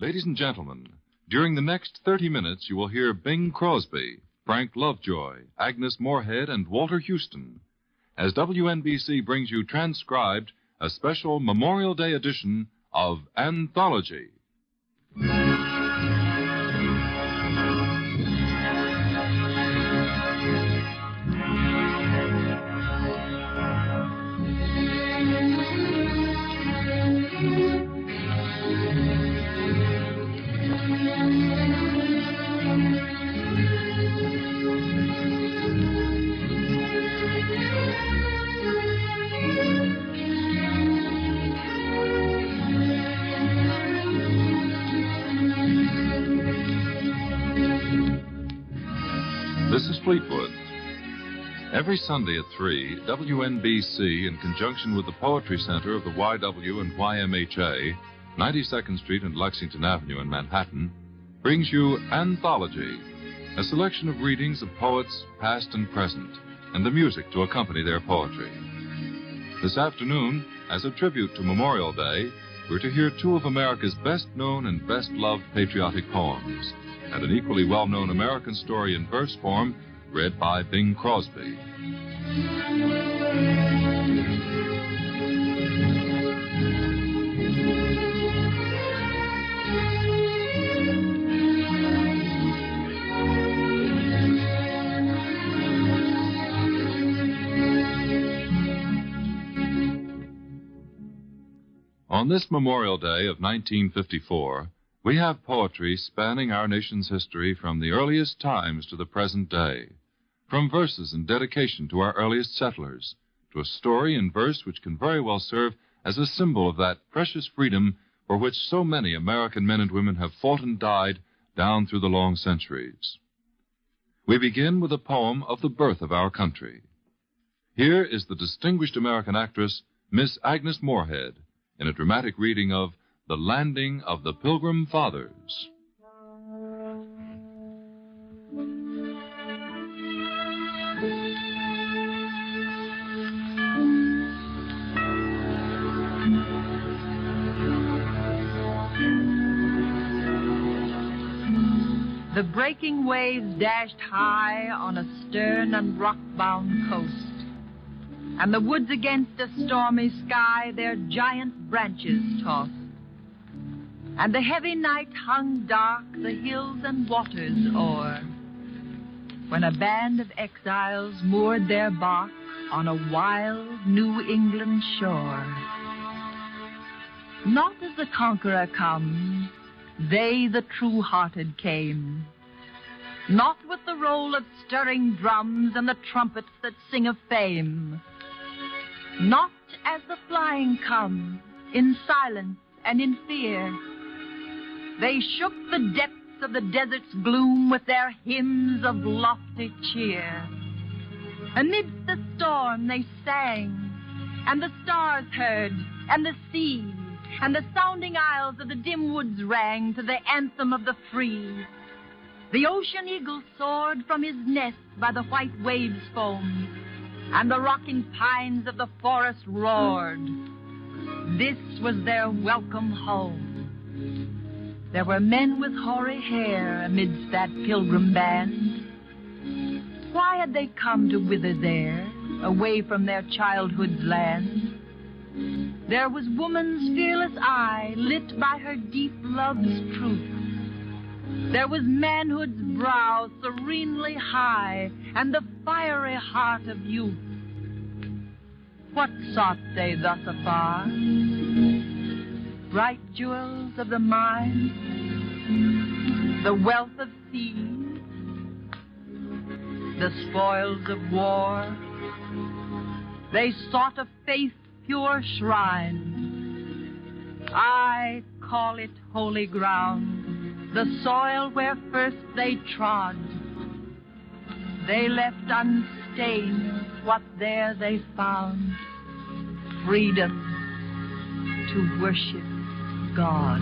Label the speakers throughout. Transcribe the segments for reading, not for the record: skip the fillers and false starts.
Speaker 1: Ladies and gentlemen, during the next 30 minutes you will hear Bing Crosby, Frank Lovejoy, Agnes Moorehead, and Walter Huston as WNBC brings you transcribed a special Memorial Day edition of Anthology. This is Fleetwood. Every Sunday at 3, WNBC, in conjunction with the Poetry Center of the YW and YMHA, 92nd Street and Lexington Avenue in Manhattan, brings you Anthology, a selection of readings of poets past and present, and the music to accompany their poetry. This afternoon, as a tribute to Memorial Day, we're to hear two of America's best-known and best-loved patriotic poems, and an equally well-known American story in verse form read by Bing Crosby. On this Memorial Day of 1954, we have poetry spanning our nation's history from the earliest times to the present day, from verses in dedication to our earliest settlers, to a story in verse which can very well serve as a symbol of that precious freedom for which so many American men and women have fought and died down through the long centuries. We begin with a poem of the birth of our country. Here is the distinguished American actress, Miss Agnes Moorehead, in a dramatic reading of The Landing of the Pilgrim Fathers.
Speaker 2: The breaking waves dashed high on a stern and rock-bound coast, and the woods against a stormy sky their giant branches tossed. And the heavy night hung dark the hills and waters o'er, when a band of exiles moored their bark on a wild New England shore. Not as the conqueror comes, they the true-hearted came, not with the roll of stirring drums and the trumpets that sing of fame, not as the flying come, in silence and in fear. They shook the depths of the desert's gloom with their hymns of lofty cheer. Amidst the storm they sang, and the stars heard, and the sea, and the sounding isles of the dim woods rang to the anthem of the free. The ocean eagle soared from his nest by the white waves' foam, and the rocking pines of the forest roared. This was their welcome home. There were men with hoary hair amidst that pilgrim band. Why had they come to wither there, away from their childhood's land? There was woman's fearless eye, lit by her deep love's truth. There was manhood's brow serenely high, and the fiery heart of youth. What sought they thus afar? Bright jewels of the mine, the wealth of seas, the spoils of war. They sought a faith's pure shrine. I call it holy ground, the soil where first they trod. They left unstained what there they found, freedom to worship God.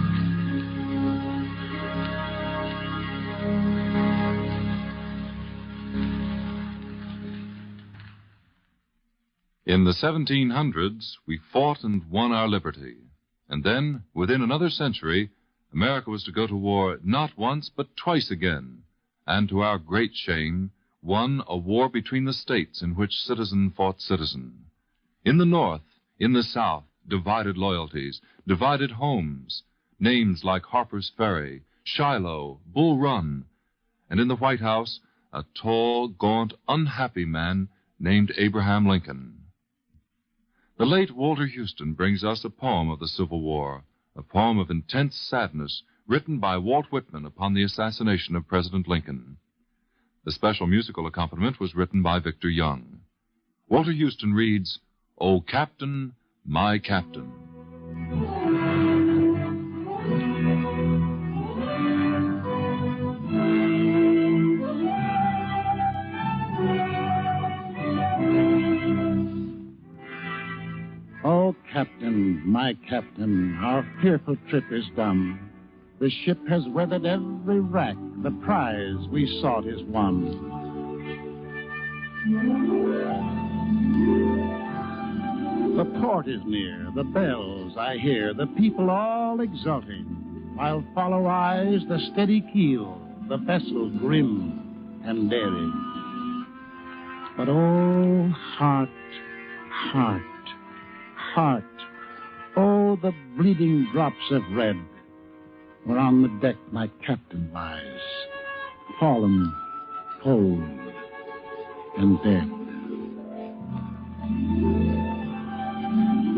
Speaker 1: In the 1700s, we fought and won our liberty. And then, within another century, America was to go to war not once but twice again, and to our great shame, won a war between the states in which citizen fought citizen. In the North, in the South, divided loyalties, divided homes, names like Harper's Ferry, Shiloh, Bull Run, and in the White House, a tall, gaunt, unhappy man named Abraham Lincoln. The late Walter Huston brings us a poem of the Civil War, a poem of intense sadness written by Walt Whitman upon the assassination of President Lincoln. The special musical accompaniment was written by Victor Young. Walter Huston reads, "O Captain, My Captain."
Speaker 3: Oh, Captain, my Captain, our fearful trip is done. The ship has weathered every wrack. The prize we sought is won. The port is near, the bells I hear, the people all exulting, while follow eyes the steady keel, the vessel grim and daring. But oh, heart, heart, heart, oh, the bleeding drops of red, where on the deck my captain lies, fallen, cold, and dead.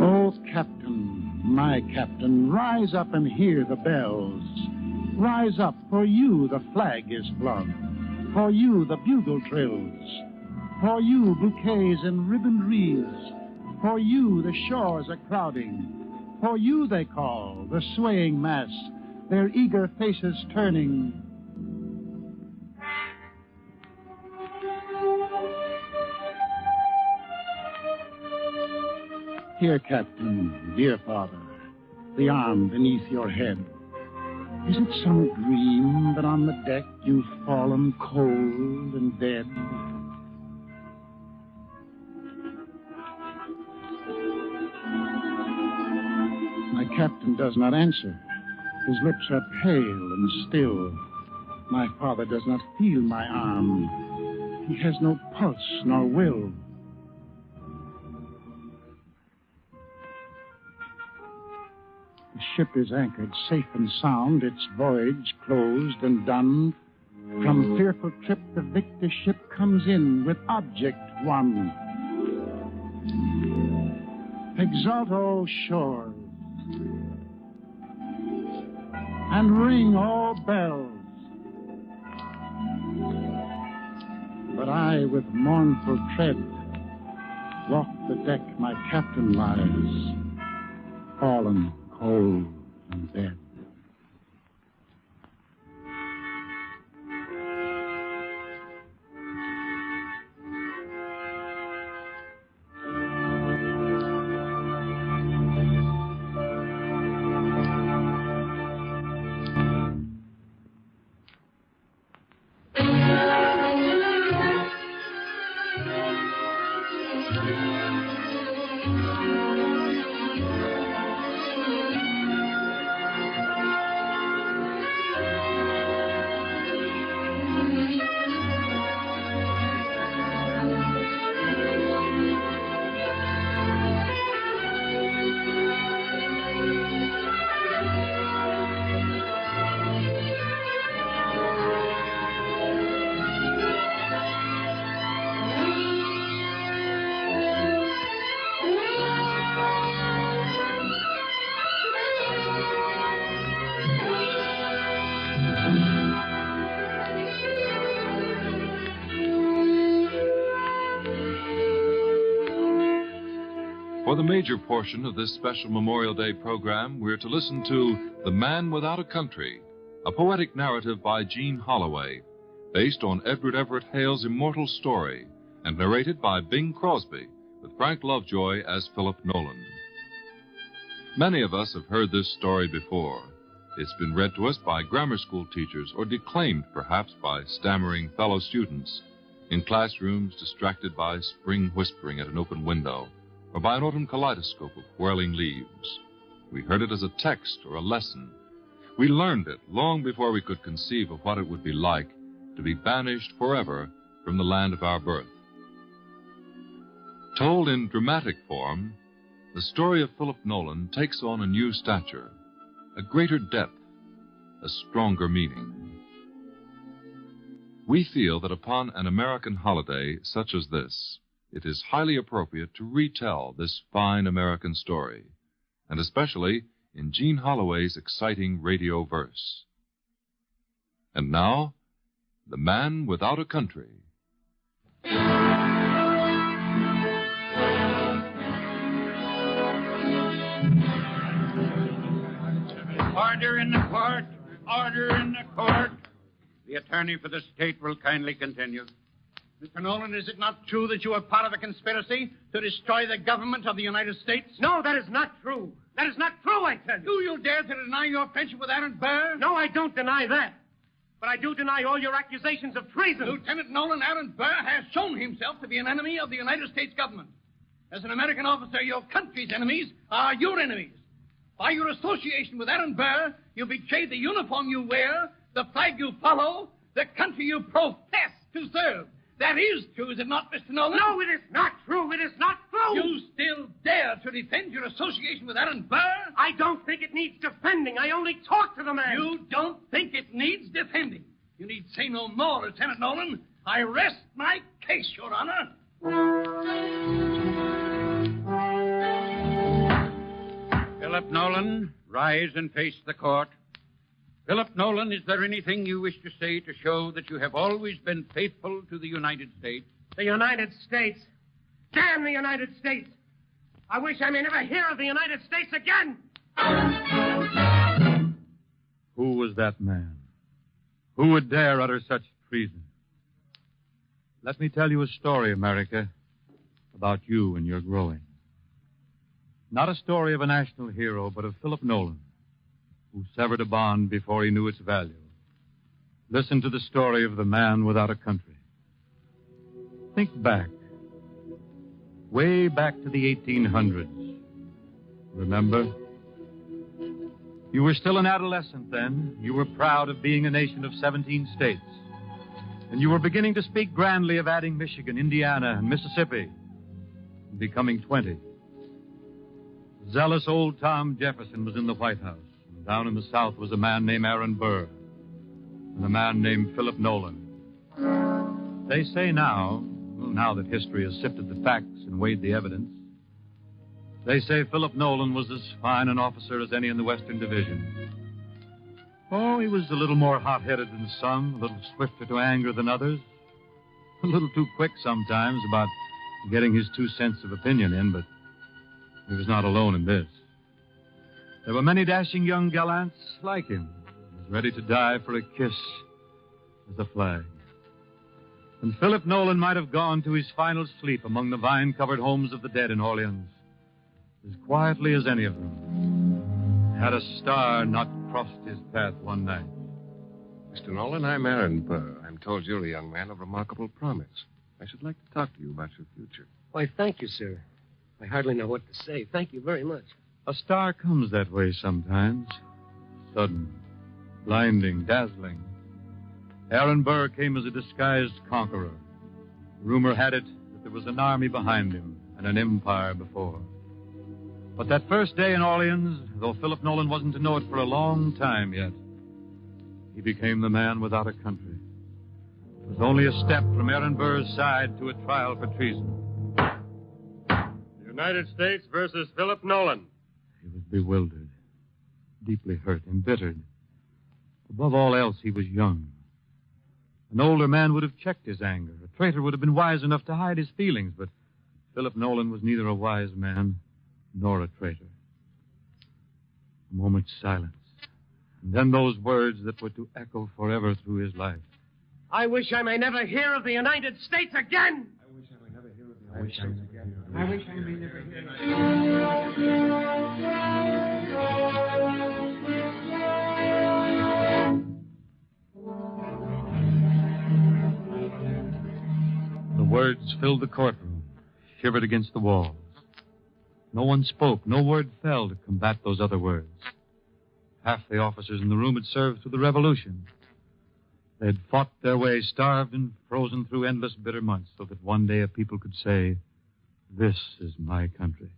Speaker 3: Oh, Captain, my Captain, rise up and hear the bells. Rise up, for you the flag is flung, for you the bugle trills, for you bouquets and ribboned wreaths, for you the shores are crowding, for you they call, the swaying mass, their eager faces turning. Here, Captain, dear father, the arm beneath your head. Is it some dream that on the deck you've fallen cold and dead? My captain does not answer. His lips are pale and still. My father does not feel my arm. He has no pulse nor will. The ship is anchored safe and sound, its voyage closed and done. From fearful trip the victor ship comes in with object won. Exult, O shores, and ring all bells. But I, with mournful tread, walk the deck my captain lies, fallen, cold, and dead.
Speaker 1: For the major portion of this special Memorial Day program, we're to listen to The Man Without a Country, a poetic narrative by Gene Holloway, based on Edward Everett Hale's immortal story, and narrated by Bing Crosby, with Frank Lovejoy as Philip Nolan. Many of us have heard this story before. It's been read to us by grammar school teachers, or declaimed, perhaps, by stammering fellow students, in classrooms distracted by spring whispering at an open window, or by an autumn kaleidoscope of whirling leaves. We heard it as a text or a lesson. We learned it long before we could conceive of what it would be like to be banished forever from the land of our birth. Told in dramatic form, the story of Philip Nolan takes on a new stature, a greater depth, a stronger meaning. We feel that upon an American holiday such as this, it is highly appropriate to retell this fine American story, and especially in Gene Holloway's exciting radio verse. And now, The Man Without a Country.
Speaker 4: Order in the court! Order in the court! The attorney for the state will kindly continue.
Speaker 3: Mr. Nolan, is it not true that you are part of a conspiracy to destroy the government of the United States?
Speaker 5: No, that is not true. That is not true, I tell you.
Speaker 3: Do you dare to deny your friendship with Aaron Burr?
Speaker 5: No, I don't deny that. But I do deny all your accusations of treason.
Speaker 3: Lieutenant Nolan, Aaron Burr has shown himself to be an enemy of the United States government. As an American officer, your country's enemies are your enemies. By your association with Aaron Burr, you betrayed the uniform you wear, the flag you follow, the country you profess to serve. That is true, is it not, Mr. Nolan?
Speaker 5: No, it is not true. It is not true.
Speaker 3: You still dare to defend your association with Aaron Burr?
Speaker 5: I don't think it needs defending. I only talk to the man.
Speaker 3: You don't think it needs defending? You need say no more, Lieutenant Nolan. I rest my case, Your Honor.
Speaker 4: Philip Nolan, rise and face the court. Philip Nolan, is there anything you wish to say to show that you have always been faithful to the United States?
Speaker 5: The United States? Damn the United States! I wish I may never hear of the United States again!
Speaker 6: Who was that man? Who would dare utter such treason? Let me tell you a story, America, about you and your growing. Not a story of a national hero, but of Philip Nolan, who severed a bond before he knew its value. Listen to the story of the man without a country. Think back. Way back to the 1800s. Remember? You were still an adolescent then. You were proud of being a nation of 17 states. And you were beginning to speak grandly of adding Michigan, Indiana, and Mississippi, and becoming 20. Zealous old Tom Jefferson was in the White House. Down in the South was a man named Aaron Burr and a man named Philip Nolan. They say now, now that history has sifted the facts and weighed the evidence, they say Philip Nolan was as fine an officer as any in the Western Division. Oh, he was a little more hot-headed than some, a little swifter to anger than others, a little too quick sometimes about getting his 2 cents of opinion in, but he was not alone in this. There were many dashing young gallants like him, as ready to die for a kiss as a flag. And Philip Nolan might have gone to his final sleep among the vine-covered homes of the dead in Orleans, as quietly as any of them, had a star not crossed his path one night.
Speaker 7: Mr. Nolan, I'm Aaron Burr. I'm told you're a young man of remarkable promise. I should like to talk to you about your future.
Speaker 5: Why, thank you, sir. I hardly know what to say. Thank you very much.
Speaker 6: A star comes that way sometimes. Sudden, blinding, dazzling. Aaron Burr came as a disguised conqueror. Rumor had it that there was an army behind him and an empire before. But that first day in Orleans, though Philip Nolan wasn't to know it for a long time yet, he became the man without a country. It was only a step from Aaron Burr's side to a trial for treason.
Speaker 8: The United States versus Philip Nolan.
Speaker 6: He was bewildered, deeply hurt, embittered. Above all else, he was young. An older man would have checked his anger. A traitor would have been wise enough to hide his feelings, but Philip Nolan was neither a wise man nor a traitor. A moment's silence, and then those words that were to echo forever through his life.
Speaker 5: I wish I may never hear of the United States again.
Speaker 8: I wish I may never hear of the United States again.
Speaker 5: I wish I may never hear
Speaker 6: The words filled the courtroom, shivered against the walls. No one spoke, no word fell to combat those other words. Half the officers in the room had served through the Revolution. They had fought their way, starved and frozen through endless bitter months, so that one day a people could say, "This is my country."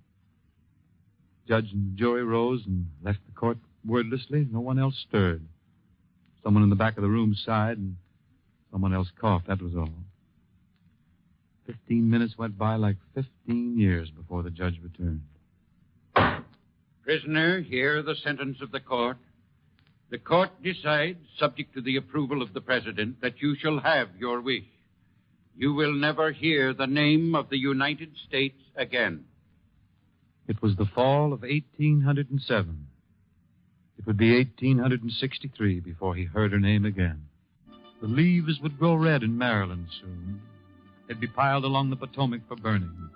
Speaker 6: Judge and jury rose and left the court wordlessly. No one else stirred. Someone in the back of the room sighed, and someone else coughed. That was all. 15 minutes went by like 15 years before the judge returned.
Speaker 4: Prisoner, hear the sentence of the court. The court decides, subject to the approval of the president, that you shall have your wish. You will never hear the name of the United States again.
Speaker 6: It was the fall of 1807. It would be 1863 before he heard her name again. The leaves would grow red in Maryland soon. They'd be piled along the Potomac for burning.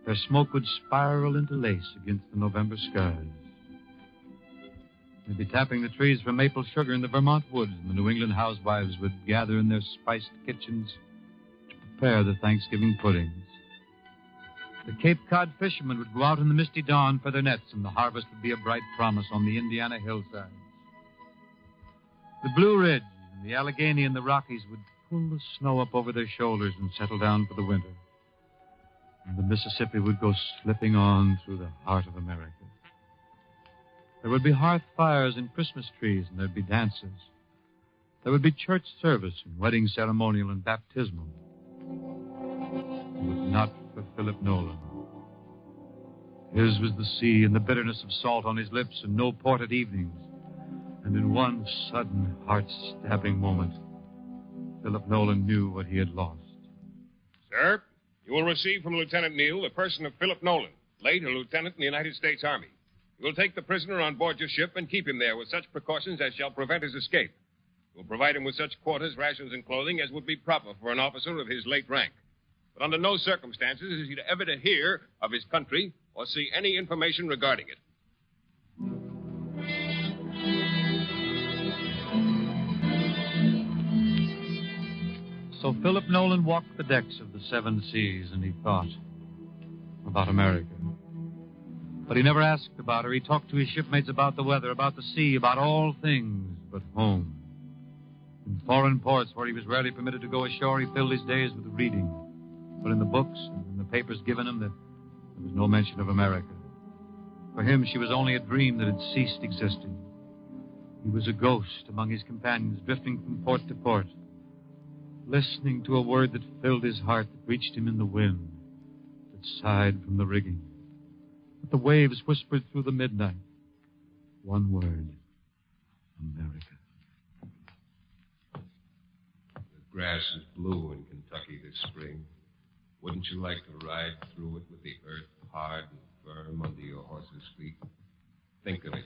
Speaker 6: Their smoke would spiral into lace against the November skies. They'd be tapping the trees for maple sugar in the Vermont woods, and the New England housewives would gather in their spiced kitchens to prepare the Thanksgiving puddings. The Cape Cod fishermen would go out in the misty dawn for their nets, and the harvest would be a bright promise on the Indiana hillsides. The Blue Ridge and the Allegheny and the Rockies would pull the snow up over their shoulders and settle down for the winter. And the Mississippi would go slipping on through the heart of America. There would be hearth fires and Christmas trees, and there'd be dances. There would be church service and wedding ceremonial and baptismal. But not for Philip Nolan. His was the sea and the bitterness of salt on his lips and no port at evenings. And in one sudden, heart-stabbing moment, Philip Nolan knew what he had lost.
Speaker 7: Sir, you will receive from Lieutenant Neal the person of Philip Nolan, late a lieutenant in the United States Army. You will take the prisoner on board your ship and keep him there with such precautions as shall prevent his escape. You will provide him with such quarters, rations, and clothing as would be proper for an officer of his late rank. But under no circumstances is he to ever to hear of his country or see any information regarding it.
Speaker 6: So Philip Nolan walked the decks of the Seven Seas, and he thought about America. But he never asked about her. He talked to his shipmates about the weather, about the sea, about all things but home. In foreign ports where he was rarely permitted to go ashore, he filled his days with reading. But in the books and in the papers given him, there was no mention of America. For him, she was only a dream that had ceased existing. He was a ghost among his companions, drifting from port to port, listening to a word that filled his heart, that reached him in the wind, that sighed from the rigging. But the waves whispered through the midnight. One word, America.
Speaker 7: The grass is blue in Kentucky this spring. Wouldn't you like to ride through it with the earth hard and firm under your horse's feet? Think of it,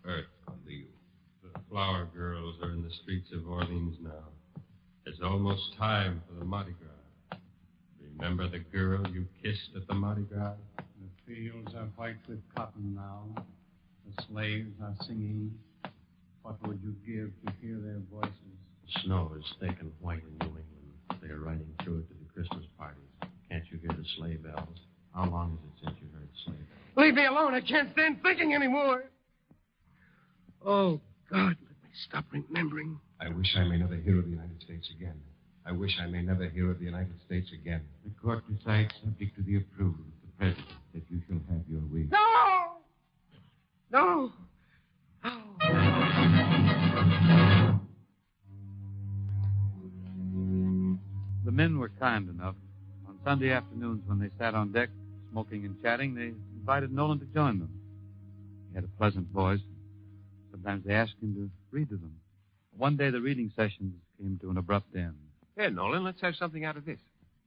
Speaker 7: earth under you.
Speaker 8: The flower girls are in the streets of Orleans now. It's almost time for the Mardi Gras. Remember the girl you kissed at the Mardi Gras?
Speaker 3: The fields are white with cotton now. The slaves are singing. What would you give to hear their voices?
Speaker 8: The snow is thick and white in New England. They are riding through it to the Christmas parties. Can't you hear the sleigh bells? How long is it since you heard sleigh bells?
Speaker 5: Leave me alone. I can't stand thinking anymore. Oh, God, let me stop remembering.
Speaker 7: I wish I may never hear of the United States again. I wish I may never hear of the United States again.
Speaker 8: The court decides, subject to the approval of the president, that you shall have your wish.
Speaker 5: No! No!
Speaker 6: The men were kind enough. On Sunday afternoons when they sat on deck, smoking and chatting, they invited Nolan to join them. He had a pleasant voice. Sometimes they asked him to read to them. One day the reading sessions came to an abrupt end.
Speaker 7: Here, Nolan, let's have something out of this.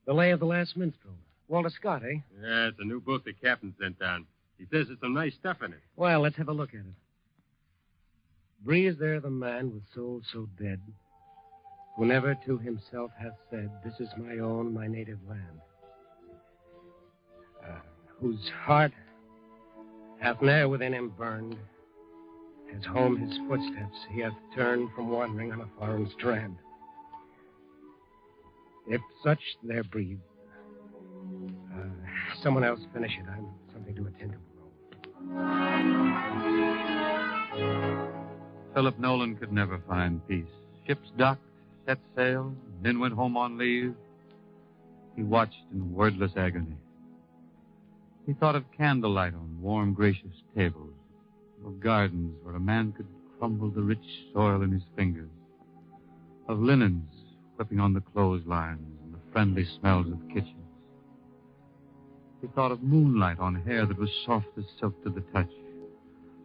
Speaker 5: The Lay of the Last Minstrel. Walter Scott, eh?
Speaker 8: Yeah, it's a new book the captain sent down. He says there's some nice stuff in it.
Speaker 5: Well, let's have a look at it. Breathes there the man with soul so dead, who never to himself hath said, "This is my own, my native land." Whose heart hath ne'er within him burned, as home his footsteps he hath turned from wandering on a foreign strand. If such there breathe, someone else finish it. I'm something to attend to.
Speaker 6: Philip Nolan could never find peace. Ships docked, set sail, men went home on leave. He watched in wordless agony. He thought of candlelight on warm, gracious tables, of gardens where a man could crumble the rich soil in his fingers, of linens whipping on the clotheslines and the friendly smells of kitchens. He thought of moonlight on hair that was soft as silk to the touch,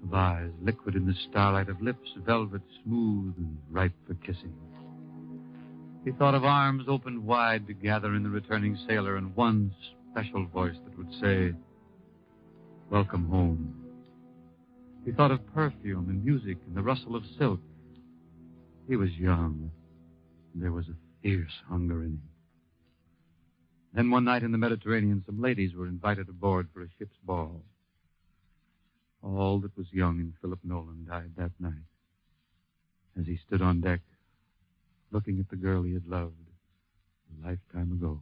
Speaker 6: of eyes liquid in the starlight, of lips velvet smooth and ripe for kissing. He thought of arms opened wide to gather in the returning sailor and one special voice that would say, "Welcome home." He thought of perfume and music and the rustle of silk. He was young. There was a fierce hunger in him. Then one night in the Mediterranean, some ladies were invited aboard for a ship's ball. All that was young in Philip Nolan died that night, as he stood on deck, looking at the girl he had loved a lifetime ago.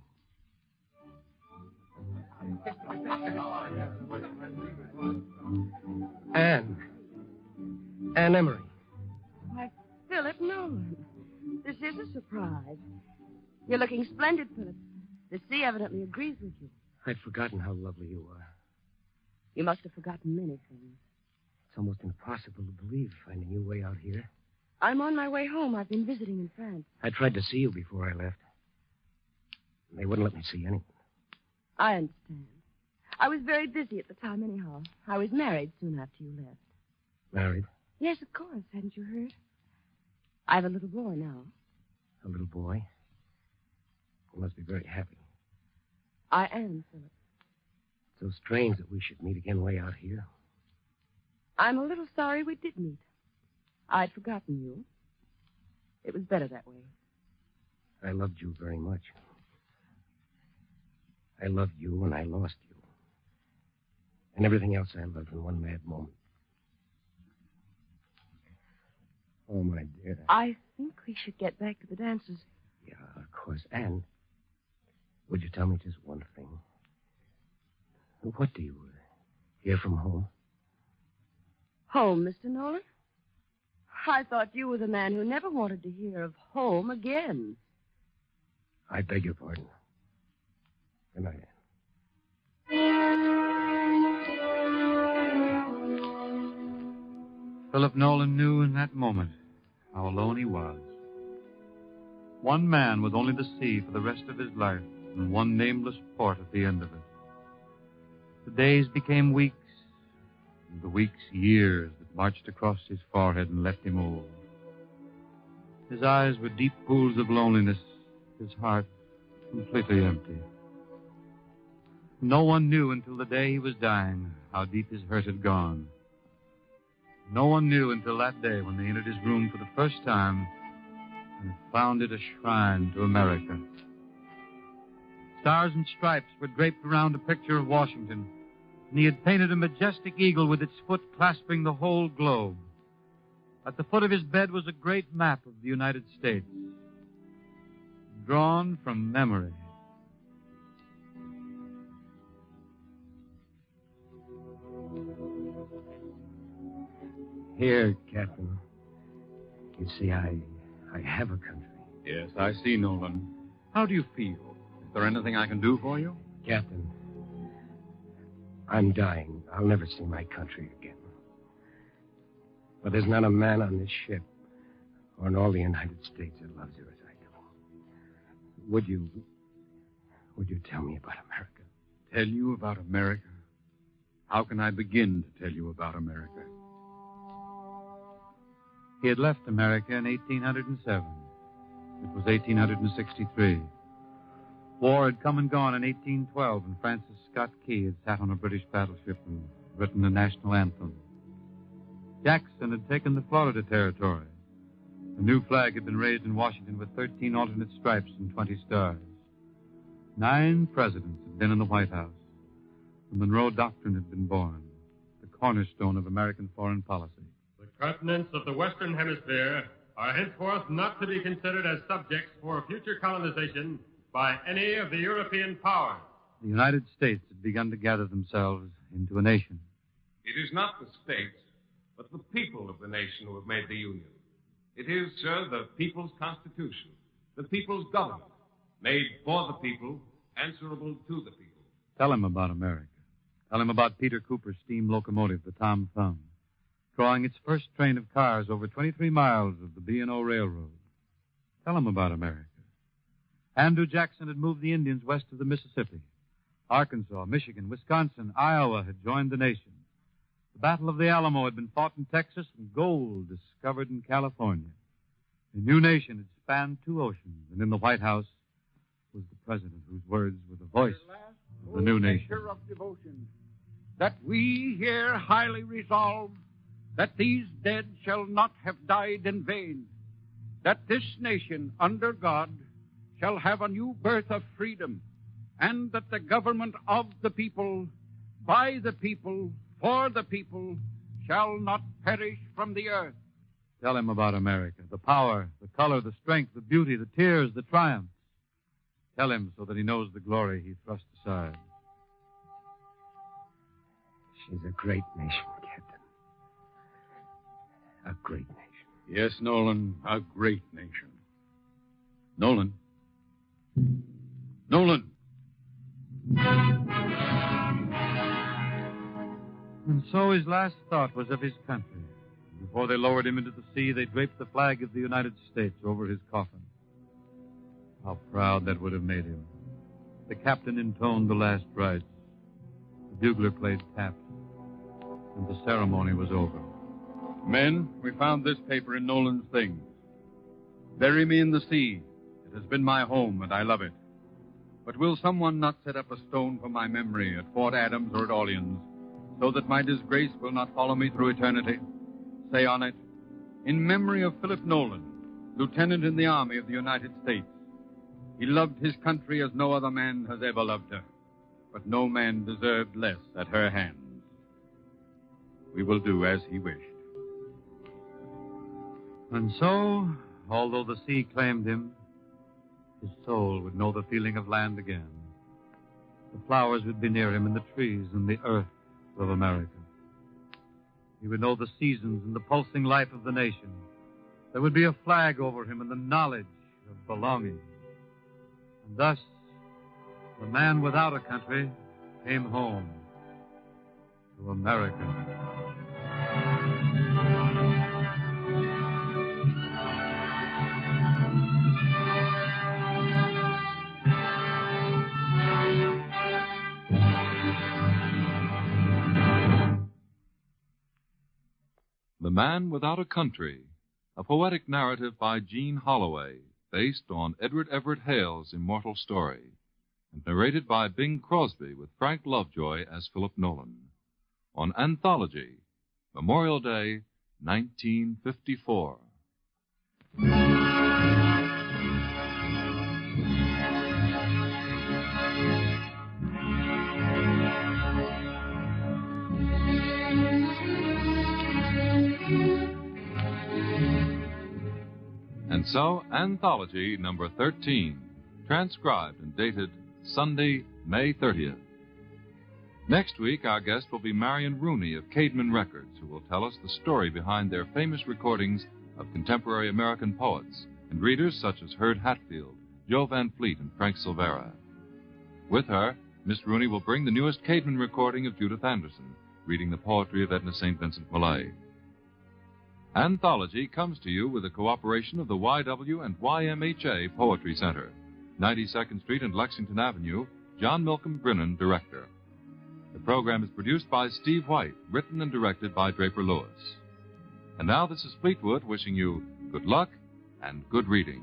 Speaker 5: Anne Emery.
Speaker 9: Why, Philip Nolan. This is a surprise. You're looking splendid, Philip. The sea evidently agrees with you.
Speaker 5: I'd forgotten how lovely you are.
Speaker 9: You must have forgotten many things.
Speaker 5: It's almost impossible to believe, finding you way out here.
Speaker 9: I'm on my way home. I've been visiting in France.
Speaker 5: I tried to see you before I left. They wouldn't let me see anyone.
Speaker 9: I understand. I was very busy at the time anyhow. I was married soon after you left.
Speaker 5: Married?
Speaker 9: Yes, of course. Hadn't you heard? I have a little boy now.
Speaker 5: A little boy? You must be very happy.
Speaker 9: I am, Philip.
Speaker 5: So strange that we should meet again way out here.
Speaker 9: I'm a little sorry we did meet. I'd forgotten you. It was better that way.
Speaker 5: I loved you very much. I loved you and I lost you. And everything else I loved in one mad moment. Oh, my dear.
Speaker 9: I think we should get back to the dances.
Speaker 5: Yeah, of course. Anne, would you tell me just one thing? What do you hear from home?
Speaker 9: Home, Mr. Nolan? I thought you were the man who never wanted to hear of home again.
Speaker 5: I beg your pardon. Good night, Anne.
Speaker 6: Philip Nolan knew in that moment how alone he was. One man with only the sea for the rest of his life and one nameless port at the end of it. The days became weeks, and the weeks years that marched across his forehead and left him old. His eyes were deep pools of loneliness, his heart completely empty. No one knew until the day he was dying how deep his hurt had gone. No one knew until that day when they entered his room for the first time and found it a shrine to America. Stars and stripes were draped around a picture of Washington, and he had painted a majestic eagle with its foot clasping the whole globe. At the foot of his bed was a great map of the United States, drawn from memory.
Speaker 5: Here, Captain. You see, I have a country.
Speaker 6: Yes, I see, Nolan. How do you feel? Is there anything I can do for you?
Speaker 5: Captain, I'm dying. I'll never see my country again. But there's not a man on this ship or in all the United States that loves her as I do. Would you tell me about America?
Speaker 6: Tell you about America? How can I begin to tell you about America? He had left America in 1807. It was 1863. War had come and gone in 1812, and Francis Scott Key had sat on a British battleship and written the national anthem. Jackson had taken the Florida Territory. A new flag had been raised in Washington with 13 alternate stripes and 20 stars. 9 presidents had been in the White House. The Monroe Doctrine had been born, the cornerstone of American foreign policy.
Speaker 8: The continents of the Western Hemisphere are henceforth not to be considered as subjects for future colonization by any of the European powers.
Speaker 6: The United States had begun to gather themselves into a nation.
Speaker 7: It is not the states, but the people of the nation who have made the Union. It is, sir, the people's Constitution, the people's government, made for the people, answerable to the people.
Speaker 6: Tell him about America. Tell him about Peter Cooper's steam locomotive, the Tom Thumb, drawing its first train of cars over 23 miles of the B&O Railroad. Tell him about America. Andrew Jackson had moved the Indians west of the Mississippi. Arkansas, Michigan, Wisconsin, Iowa had joined the nation. The Battle of the Alamo had been fought in Texas and gold discovered in California. The new nation had spanned 2 oceans, and in the White House was the president whose words were the voice of the new nation.
Speaker 4: Of devotion, that we here highly resolve that these dead shall not have died in vain, that this nation under God shall have a new birth of freedom, and that the government of the people, by the people, for the people, shall not perish from the earth.
Speaker 6: Tell him about America, the power, the color, the strength, the beauty, the tears, the triumphs. Tell him so that he knows the glory he thrust aside.
Speaker 5: She's a great nation, Captain. A great nation.
Speaker 4: Yes, Nolan, a great nation. Nolan. Nolan.
Speaker 6: And so his last thought was of his country. Before they lowered him into the sea, they draped the flag of the United States over his coffin. How proud that would have made him. The captain intoned the last rites. The bugler played taps. And the ceremony was over.
Speaker 4: Men, we found this paper in Nolan's things. Bury me in the sea. It has been my home, and I love it. But will someone not set up a stone for my memory at Fort Adams or at Orleans, so that my disgrace will not follow me through eternity? Say on it, in memory of Philip Nolan, lieutenant in the Army of the United States. He loved his country as no other man has ever loved her, but no man deserved less at her hands. We will do as he wished.
Speaker 6: And so, although the sea claimed him, his soul would know the feeling of land again. The flowers would be near him, and the trees and the earth of America. He would know the seasons and the pulsing life of the nation. There would be a flag over him and the knowledge of belonging. And thus, the man without a country came home to America.
Speaker 1: The Man Without a Country, a poetic narrative by Gene Holloway, based on Edward Everett Hale's immortal story, and narrated by Bing Crosby with Frank Lovejoy as Philip Nolan, on Anthology, Memorial Day, 1954. And so, Anthology number 13, transcribed and dated Sunday, May 30th. Next week, our guest will be Marion Rooney of Cademan Records, who will tell us the story behind their famous recordings of contemporary American poets and readers such as Herd Hatfield, Joe Van Fleet, and Frank Silvera. With her, Miss Rooney will bring the newest Cademan recording of Judith Anderson, reading the poetry of Edna St. Vincent Millay. Anthology comes to you with the cooperation of the YW and YMHA Poetry Center, 92nd Street and Lexington Avenue, John Milcom Brennan, Director. The program is produced by Steve White, written and directed by Draper Lewis. And now this is Fleetwood wishing you good luck and good reading.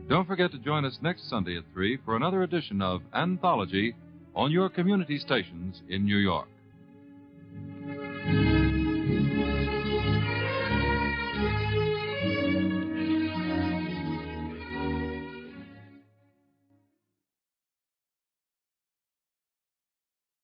Speaker 1: Don't forget to join us next Sunday at 3 for another edition of Anthology on your community stations in New York.